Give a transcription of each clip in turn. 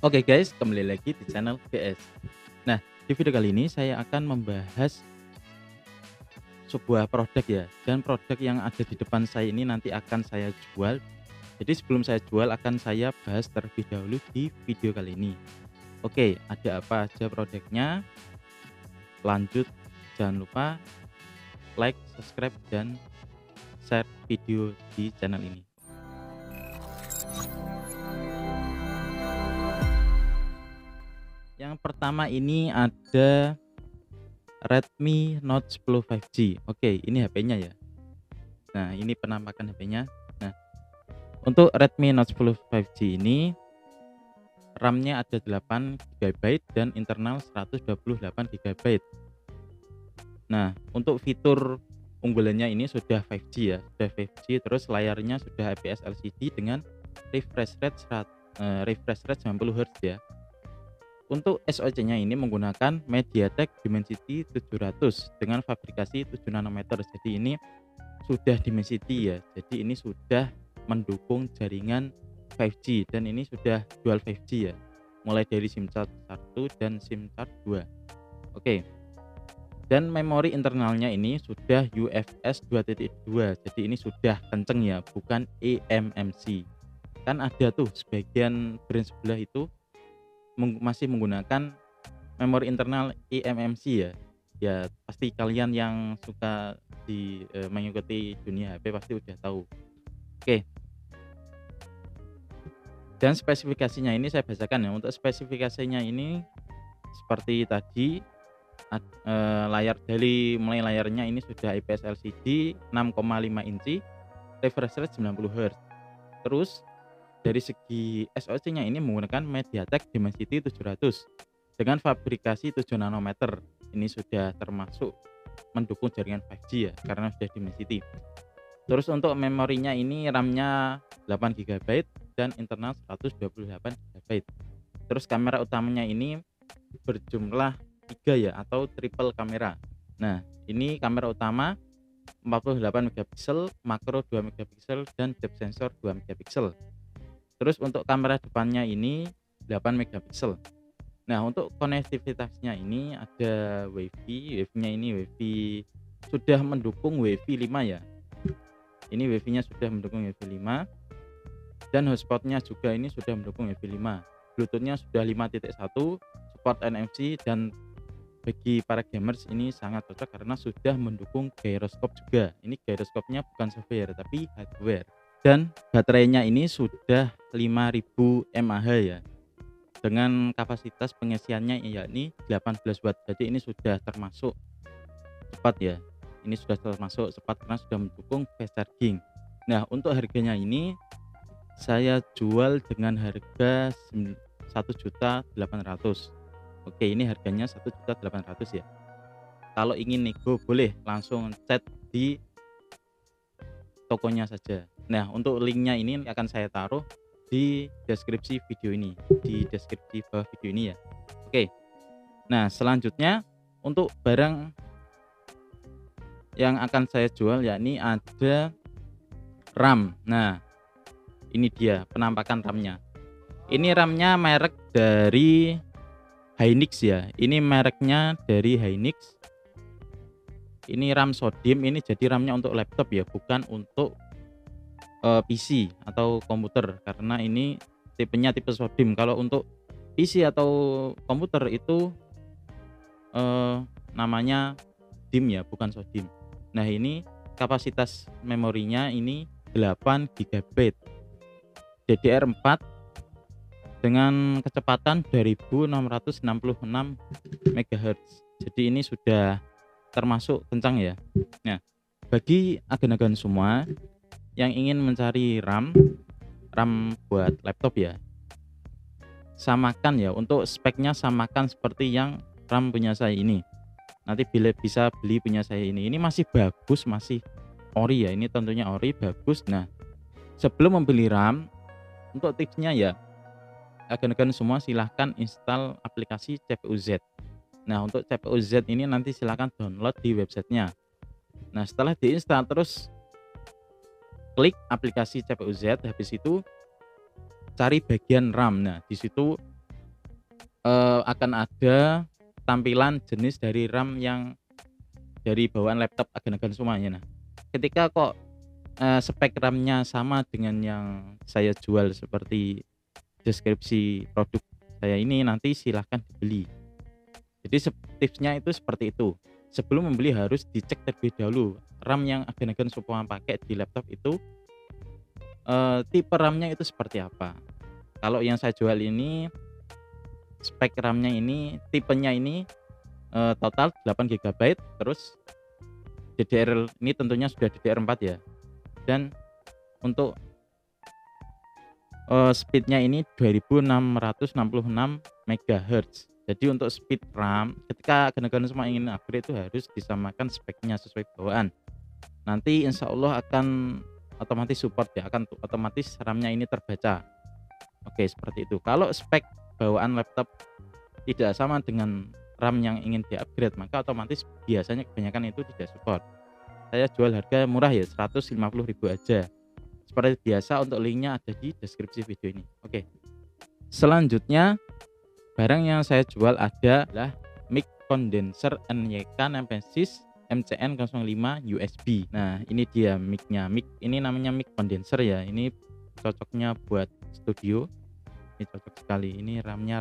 Oke guys, kembali lagi di channel GS. Nah, di video kali ini saya akan membahas sebuah produk ya, dan produk yang ada di depan saya ini nanti akan saya jual. Jadi sebelum saya jual akan saya bahas terlebih dahulu di video kali ini. Oke, ada apa aja produknya? Lanjut, jangan lupa like, subscribe, dan share video di channel ini. Yang pertama ini ada Redmi Note 10 5G. Oke, ini HP-nya ya. Nah, ini penampakan HP-nya. Nah, untuk Redmi Note 10 5G ini RAM-nya ada 8 GB dan internal 128 GB. Nah, untuk fitur unggulannya ini sudah 5G ya, sudah 5G, terus layarnya sudah IPS LCD dengan refresh rate 90 Hz ya. Untuk SoC-nya ini menggunakan MediaTek Dimensity 700 dengan fabrikasi 7 nanometer. Jadi ini sudah Dimensity ya. Jadi ini sudah mendukung jaringan 5G dan ini sudah dual 5G ya. Mulai dari SIM card 1 dan SIM card 2. Oke. Dan memori internalnya ini sudah UFS 2.2. Jadi ini sudah kenceng ya, bukan eMMC. Kan ada tuh sebagian brand sebelah itu masih menggunakan memori internal eMMC ya. Ya pasti kalian yang suka mengikuti dunia HP pasti udah tahu. Oke, dan spesifikasinya ini saya bacakan ya. Untuk spesifikasinya ini seperti tadi, layar dari mulai layarnya ini sudah IPS LCD 6,5 inci, refresh rate 90 Hz. Terus dari segi SoC-nya ini menggunakan MediaTek Dimensity 700 dengan fabrikasi 7 nanometer. Ini sudah termasuk mendukung jaringan 5G ya, karena sudah Dimensity. Terus untuk memorinya ini RAM-nya 8 GB dan internal 128 GB. Terus kamera utamanya ini berjumlah 3 ya, atau triple kamera. Nah, ini kamera utama 48 megapiksel, makro 2 megapiksel, dan depth sensor 2 megapiksel. Terus untuk kamera depannya ini 8 megapiksel. Nah, untuk konektivitasnya ini ada WiFi-nya ini WiFi sudah mendukung WiFi 5 ya. Ini WiFi-nya sudah mendukung WiFi 5 dan hotspotnya juga ini sudah mendukung WiFi 5. Bluetooth-nya sudah 5.1, support NFC, dan bagi para gamers ini sangat cocok karena sudah mendukung gyroscope juga. Ini gyroscope-nya bukan software tapi hardware. Dan baterainya ini sudah 5000 mAh ya. Dengan kapasitas pengisiannya yakni 18 watt. Jadi ini sudah termasuk cepat ya. Ini sudah termasuk cepat karena sudah mendukung fast charging. Nah, untuk harganya ini saya jual dengan harga 1.800.000. Oke, ini harganya 1.800.000 ya. Kalau ingin nego boleh langsung chat di tokonya saja. Nah, untuk linknya ini akan saya taruh di deskripsi video ini, di deskripsi bawah video ini ya. Oke. Nah, selanjutnya untuk barang yang akan saya jual yakni ada RAM. Nah, ini dia penampakan RAM-nya. Ini RAM-nya merek dari Hynix ya. Ini mereknya dari Hynix. Ini RAM Sodium, ini jadi RAM-nya untuk laptop ya, bukan untuk PC atau komputer karena ini tipenya tipe Sodium. Kalau untuk PC atau komputer itu namanya DIMM ya, bukan Sodium. Nah, ini kapasitas memorinya ini 8 GB. DDR4 dengan kecepatan 2666 MHz. Jadi ini sudah termasuk kencang ya. Nah, bagi agen-agen semua yang ingin mencari RAM buat laptop ya, samakan ya, untuk speknya samakan seperti yang RAM punya saya ini. Nanti bisa beli punya saya ini. Ini masih bagus, masih ori ya. Ini tentunya ori, bagus. Nah, sebelum membeli RAM, untuk tipsnya ya, agen-agen semua silahkan install aplikasi CPU-Z. Nah, untuk CPU-Z ini nanti silahkan download di websitenya. Nah, setelah diinstal terus klik aplikasi CPU-Z, habis itu cari bagian RAM. Nah, di situ akan ada tampilan jenis dari RAM yang dari bawaan laptop agen-agen semuanya. Nah, ketika kok spek RAM-nya sama dengan yang saya jual seperti deskripsi produk saya ini, nanti silahkan dibeli. Jadi tipsnya itu seperti itu. Sebelum membeli harus dicek terlebih dahulu RAM yang agen-agen semua pakai di laptop itu, tipe RAM-nya itu seperti apa. Kalau yang saya jual ini spek RAM-nya ini, tipenya ini total 8 GB, terus DDR ini tentunya sudah DDR4 ya. Dan untuk speed-nya ini 2666 MHz. Jadi untuk speed RAM ketika agen-agen semua ingin upgrade itu harus disamakan speknya sesuai bawaan. Nanti insya Allah akan otomatis support ya, akan otomatis RAM-nya ini terbaca. Oke, seperti itu. Kalau spek bawaan laptop tidak sama dengan RAM yang ingin di-upgrade, maka otomatis biasanya kebanyakan itu tidak support. Saya jual harga murah ya, 150.000 aja. Seperti biasa, untuk linknya ada di deskripsi video ini. Oke. Selanjutnya, barang yang saya jual adalah mic condenser NYK Nemesis MCN05 USB. Nah, ini dia mic-nya. Mic ini namanya mic condenser ya. Ini cocoknya buat studio. Ini cocok sekali. Ini RAM-nya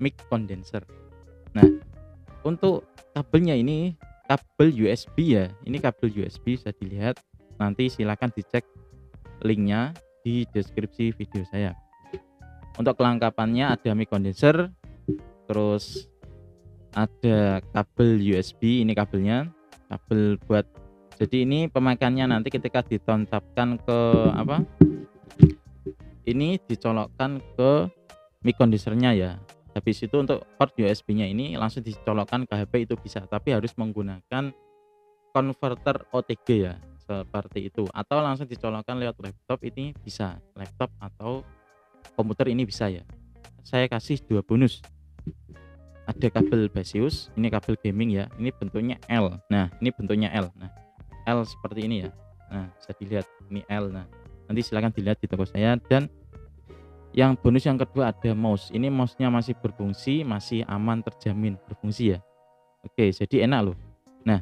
mic condenser. Nah, untuk kabelnya ini kabel USB ya. Ini kabel USB bisa dilihat. Nanti silakan dicek linknya di deskripsi video saya. Untuk kelengkapannya ada mic condenser, terus ada kabel USB, ini kabelnya, kabel buat, jadi ini pemakaiannya nanti ketika ditancapkan ke ini dicolokkan ke mic condensernya ya. Habis itu untuk port USB-nya ini langsung dicolokkan ke HP itu bisa, tapi harus menggunakan converter OTG ya, seperti itu, atau langsung dicolokkan lewat laptop, ini bisa laptop atau komputer ini bisa ya. Saya kasih 2 bonus. Ada kabel Basius, ini kabel gaming ya, ini bentuknya L. Nah, ini bentuknya L. Nah, L seperti ini ya. Nah, bisa dilihat ini L. Nah, nanti silahkan dilihat di toko saya. Dan yang bonus yang kedua ada mouse. Ini mouse-nya masih berfungsi, masih aman, terjamin berfungsi ya. Oke, jadi enak loh. Nah,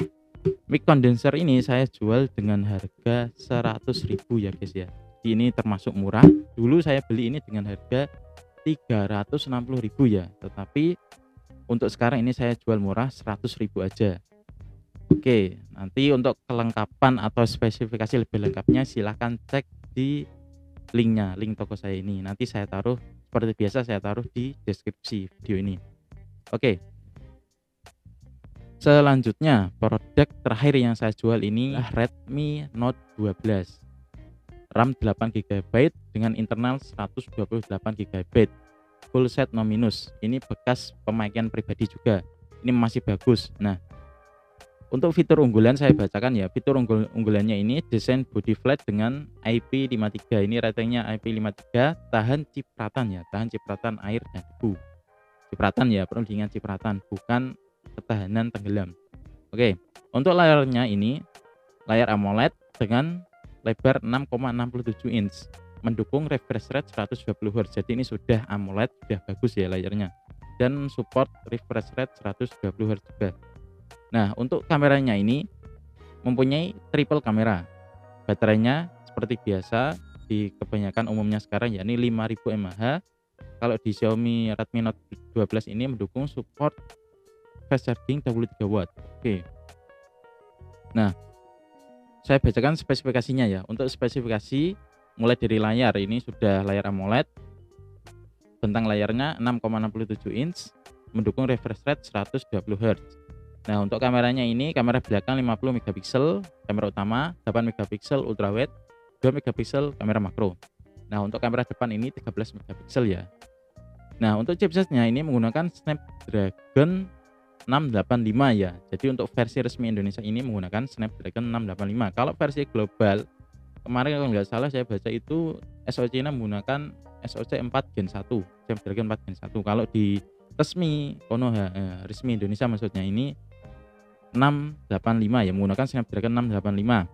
mic condenser ini saya jual dengan harga 100.000 ya guys ya. Ini termasuk murah. Dulu saya beli ini dengan harga 360.000 ya, tetapi untuk sekarang ini saya jual murah 100.000 aja. Oke, nanti untuk kelengkapan atau spesifikasi lebih lengkapnya silahkan cek di linknya, link toko saya ini. Nanti saya taruh seperti biasa, saya taruh di deskripsi video ini. Oke. Selanjutnya, produk terakhir yang saya jual ini Redmi Note 12. RAM 8 GB dengan internal 128 GB. Full set no minus. Ini bekas pemakaian pribadi juga. Ini masih bagus. Nah, untuk fitur unggulan saya bacakan ya. Fitur unggulannya ini desain body flat dengan IP53. Ini ratingnya IP53, tahan cipratan ya, tahan cipratan air dan debu. Cipratan ya, perlu diingat cipratan, bukan ketahanan tenggelam. Oke, untuk layarnya ini layar AMOLED dengan lebar 6,67 inch, mendukung refresh rate 120 Hz. Jadi ini sudah AMOLED, sudah bagus ya layarnya, dan support refresh rate 120 Hz juga. Nah, untuk kameranya ini mempunyai triple kamera. Baterainya seperti biasa di kebanyakan umumnya sekarang ya, ini 5000 mAh. Kalau di Xiaomi Redmi Note 12 ini mendukung support fast charging 23 watt. Oke. Nah, saya bacakan spesifikasinya ya. Untuk spesifikasi mulai dari layar, ini sudah layar AMOLED. Bentang layarnya 6,67 inch, mendukung refresh rate 120 Hz. Nah, untuk kameranya ini kamera belakang 50 megapiksel, kamera utama 8 megapiksel ultrawide, 2 megapiksel kamera makro. Nah, untuk kamera depan ini 13 megapiksel ya. Nah, untuk chipsetnya ini menggunakan Snapdragon 685 ya. Jadi untuk versi resmi Indonesia ini menggunakan Snapdragon 685. Kalau versi global kemarin kalau nggak salah saya baca itu SoC-nya menggunakan SoC 4 Gen 1, Snapdragon 4 Gen 1. Kalau di resmi Konoha resmi Indonesia maksudnya ini 685 ya, menggunakan Snapdragon 685.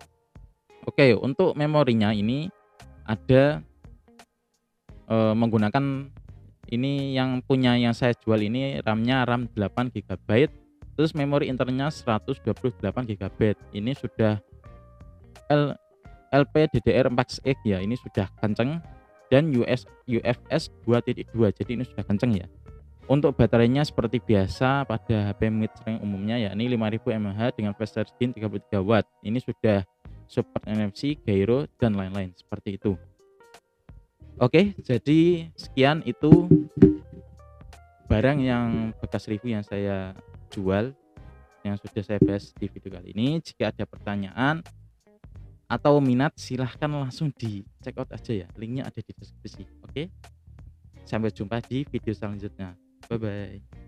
Oke, untuk memorinya ini ada menggunakan Ini yang punya yang saya jual ini RAM-nya RAM 8 GB, terus memori internalnya 128 GB. Ini sudah L LPDDR4X ya, ini sudah kenceng, dan UFS 2.2, jadi ini sudah kenceng ya. Untuk baterainya seperti biasa pada HP mid-range umumnya, yakni 5000 mAh dengan fast charging 33 watt. Ini sudah support NFC, gyro, dan lain-lain seperti itu. Oke, jadi sekian itu barang yang bekas review yang saya jual, yang sudah saya bahas di video kali ini. Jika ada pertanyaan atau minat, silahkan langsung di check out aja ya, linknya ada di deskripsi. Oke, sampai jumpa di video selanjutnya. Bye bye.